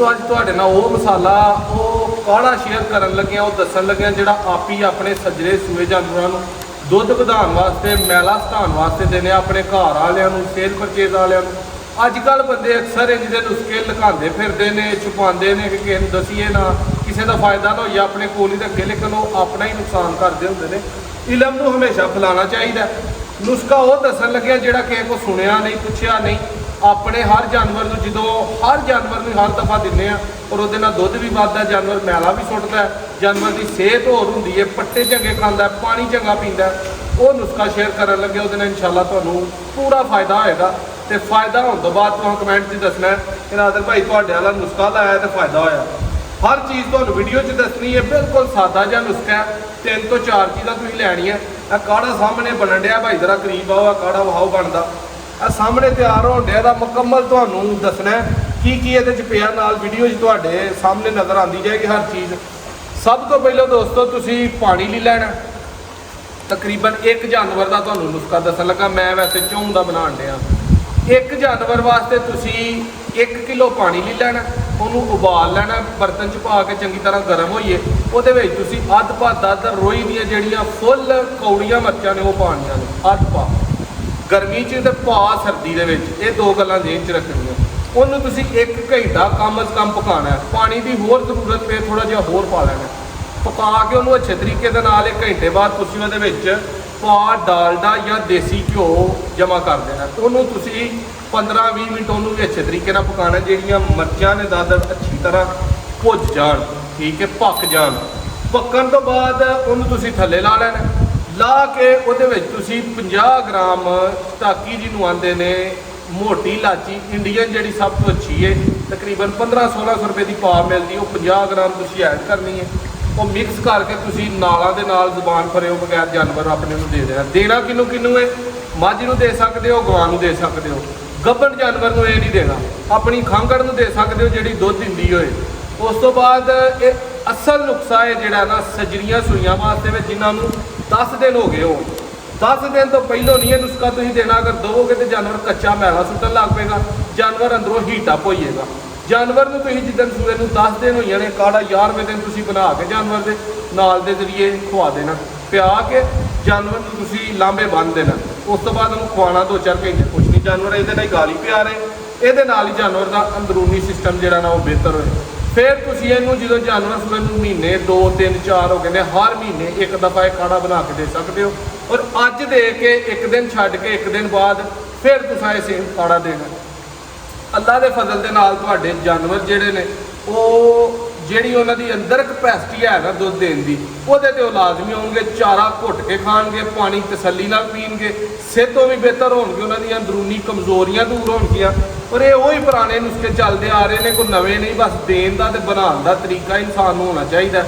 दोस्तों अज तुहाडे नाल वो मसाला वो काढ़ा शेयर करन लगे वो दसन लगे जिहड़ा आप ही अपने सजरे सूए जानवरां नूं दुध वधाउण वास्ते मैला हटाउण वास्ते देने अपने घर वालियां नूं सेल परचेज वालियां नूं। अजकल बंदे अक्सर इंज दे नुस्खे लुकांदे फिरदे ने छुपांदे ने कि किसी नूं दसीए ना किसी दा फायदा ना होइए अपने कोल ही रखे लेकिन वो अपना ही नुकसान करदे हुंदे ने। इलम नूं हमेशा फैलाना चाहिए। नुस्खा वो दसन लग्या जिहड़ा किसी को सुनिया नहीं पुछया नहीं अपने हर जानवर को जो हर जानवर में हर दफ़ा दिने और वो दुध भी बढ़ता जानवर मैला भी सुटता है जानवर की सेहत होर होंगी है पट्टे चंगे खाता है पानी चंगा पीता है। वो नुस्खा शेयर कर लगे वो इंशाल्लाह तुहानूं पूरा फायदा होएगा। तो फायदा होने तो बाद तुहां कमेंट च दसना है कि नादर भाई तुहाडे वाला नुस्खा लाया तो फायदा होया। हर चीज़ तुहानूं वीडियो च दसनी है बिल्कुल सादा जिहा नुस्खा है 3 तो 4 चीज़ां तुसीं लैणियां। काढ़ा सामने बनन दिया भाई जरा करीब आओ काढ़ा वहाओ बनता सामने तैयार होने दिया मुकम्मल तुहानूं दसना है की ये पिया नाल वीडियो तुहाडे सामने नज़र आती जाएगी हर चीज़। सब तो पहले दोस्तों तुसीं पानी ले लैना तकरीबन एक जानवर का तुहानूं नुस्खा दसन लगा मैं वैसे चौं दा बनाण दिया। एक जानवर वास्ते तुसीं 1 किलो पानी ले लैना उन्होंने उबाल लेना बर्तन च पा के चंगी तरह गर्म होइए वो तुसीं अध पा दद रोई दियां जिहड़ियां फुल कौड़ियां मर्चां ने वो पानियां ने अध पा गर्मी च ते पा सर्दी दे विच ये दो गल्लां जेहन च रखनियां। उन्होंने तुसीं 1 घंटा कम अज़ कम पकाना है पानी की होर जरूरत पे थोड़ा जिहा होर पा लेना पका के उन्होंने अच्छे तरीके दे नाल 1 घंटे बाद तुसीं उहदे विच पा डालडा या देसी घ्यो जमा कर देना। उन्होंने तुसीं 15-20 मिनट उन्होंने भी अच्छे तरीके नाल पकाना जिहड़ियां मर्चां ने दद अच्छी तरह भुज जान ठीक है पक जान। पकन तो बाद उन्होंने तुसीं थल्ले ला लेना ला के उहदे विच तुसीं 50 ग्राम टाकी जिन्हों आंदे ने मोटी इलाची इंडियन जिहड़ी सब तो अच्छी है तकरीबन 1500-1600 रुपए की पा मिलती वो 50 ग्राम तुसीं ऐड करनी है। वो मिक्स करके तुसीं नालां दे नाल ज़ुबान भरे बगैर जानवर अपने नूं दे देना। देना किनू किनू है मझ नूं दे सकते हो गवां नूं दे सकते हो गब्बन जानवर नूं ये नहीं देना अपनी खांगड़ नूं दे सकते हो जिहड़ी दुध दिंदी होए। उस तो बाद ये असल नुस्खा है जिहड़ा ना सजरियां सूइयां वास्ते जिन्होंने 10 दिन हो गए हो 10 दिन तो पहलों नहीं है नुस्खा तुसीं देना। अगर दोगे तो जानवर कच्चा मैला सुटन लग पेगा जानवर अंदरों हीट अप होइएगा। जानवर नूं तुसीं जिद्दन सूए नूं 10 दिन होई जाने काढ़ा 11वें दिन तुसीं बना के जानवर दे नाल दे जरिए खुआ देना पिया के जानवर नूं तुसीं लांबे बन देना। उस तो बाद उन्होंने खुआना 2-4 घंटे कुछ नहीं जानवर ये नाल गाली प्या रहे ये नाल ही जानवर का अंदरूनी सिस्टम जिहड़ा ना वो बेहतर होए। फिर तुसीं इहनूं जो जानवर सूए नूं महीने 2-3-4 हो गए ने हर महीने एक दफ़ा एक काढ़ा बना के दे सकते हो और अज दे के 1 दिन छड्ड के 1 दिन बाद फिर तुसां ये सेम काढ़ा देना। अल्लाह के फजल दे नाल तुहाडे जानवर जिहड़े ने वो जिहड़ी उन्हां दी अंदर कैपेसिटी है ना दुध देने की उहदे ते लाजमी होणगे चारा घुट के खाणगे पानी तसल्ली नाल पीणगे सेहत भी बेहतर होणगी उन्हां दी अंदरूनी कमजोरियां दूर होणगियां। और ये वही पुराने नुस्खे चलते आ रहे हैं कोई नवे नहीं बस देन का तो बनाने का तरीका इंसान होना चाहिए।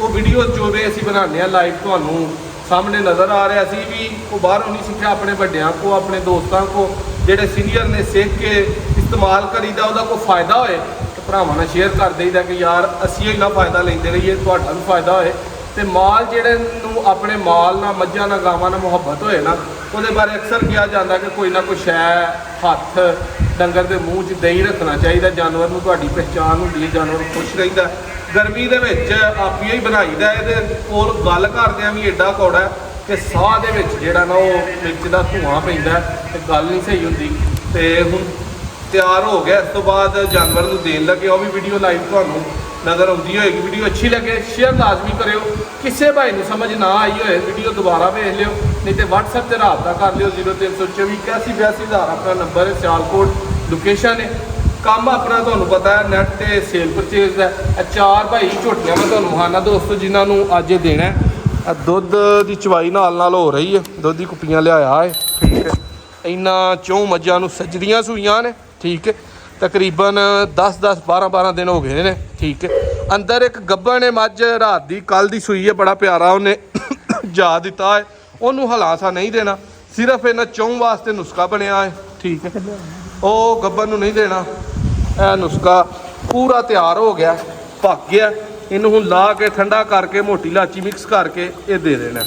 वो वीडियो जो भी असीं बनाने लाइव तुहानूं सामने नज़र आ रहा असीं भी वो बाहरों नहीं सीखा अपने बड़ियां को अपने दोस्तों को जेडे सीनियर ने सीख के इस्तेमाल करीदा उसका कोई फायदा होए तो भरावां नाल शेयर कर देईदा कि यार असीं इन्ना फायदा लेंदे रहीए तुहाडा भी फायदा होए। तो माल जेडे नूं अपने माल ना मझां ना गावां ना मुहब्बत होए ना वो बारे अक्सर कहा जाता कि कोई ना कोई शै हथ डंगर के मूँह च दही रखना चाहिए जानवर को तुहाडी पहचान होंदी है जानवर खुश रहिंदा। गर्मी दे विच आपिया ही बनाईदा ये कोल गल करदिआं भी एडा कौड़ा है कि साह दे विच जिहड़ा ना वो मिर्च का धुआं पैंदा ते गल नहीं सही हुंदी। ते हुण तैयार हो गया इस तो बाद जानवर नूं देण लगे वो भी वीडियो लाइव तुहानूं नज़र आती होएगी। वीडियो अच्छी लगे शेयर लाजमी करो किसी भाई नूं समझ ना आई होए वीडियो दोबारा वेख लियो नहीं तो WhatsApp से रबता कर लियो 0324 81 अपना नंबर है सियालकोट लोकेशन है। काम अपना तुहानूं पता है नैट ते सेल परचेज है। 4 भाई झोटियां मैं तुहानूं विखाना दोस्तों जिन्होंने अज देना है दुध की चवाई नाल हो रही है दुध की कुप्पियां लिया है ठीक है। इन्ना 4 मझां नूं सजदियां सूइयां ने ठीक है तकरीबन 10-10 12-12 दिन हो गए ने ठीक है। अंदर एक गब्बन है मझ रात की कल की सूई है बड़ा प्यारा उन्हें जा दिता है उन्होंने हलासा नहीं देना सिर्फ इन्ह 4 वास्ते नुस्खा बनया है ठीक है। वो गब्बन नहीं देना यह नुस्खा पूरा तैयार हो गया पक गया इनू ला के ठंडा करके मोटी इलाची मिक्स करके ये दे देना।